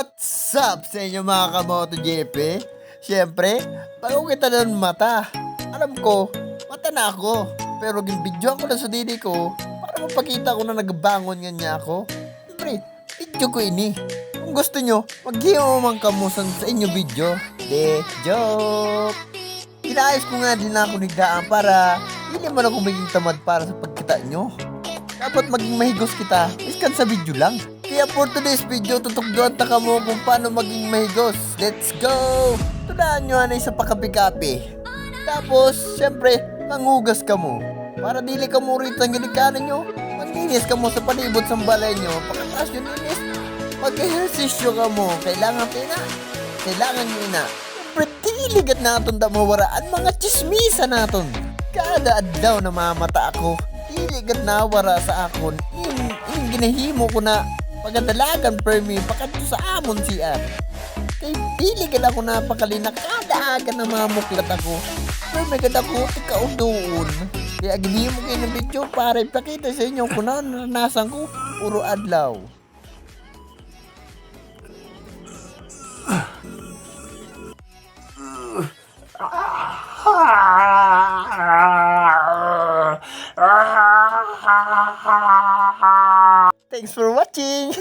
What's up sa inyo mga kamoto JP? Siyempre, bago kita ng mata. Alam ko, mata na ako. Pero ginbidyo ako na sa didi ko para mapakita ko na nagbangon nga niya ako. Siyempre, video ko ini. Kung gusto nyo, mag-hiyo man kamusan sa inyo video. De, joke! Inaayos ko nga din ako ni Daan para hindi man ako maging tamad para sa pagkita nyo. Dapat maging mahigos kita, iskan sa video lang. Kaya for today's video, tutukduan ta ka mo kung paano maging mahigos. Let's go! Tunaan nyo anay sa pakapi-kapi. Tapos, syempre, mangugas ka mo. Para dili ka mo rito ang ginikanan nyo. Maglinis ka mo sa palibot sa balay nyo. Pagkataas yun linis, mag-ehersisyo ka mo. Kailangan pina. Kailangan nyo na. Siyempre, tiligat natin da mawaraan mga chismisa natin. Kada adlaw na mamata ako. Tiligat na wara sa akon. Yung ginahimo ko na pagadalagan per me pakadto sa amon siya. Kay tiligat ako napakalina kada aga na mamuklat ako. Pero may ganda ko ikaw doon. Kaya ginahimo kayo ng video para ipakita sa inyo kung ano naranasan ko puro adlaw. Thanks for watching!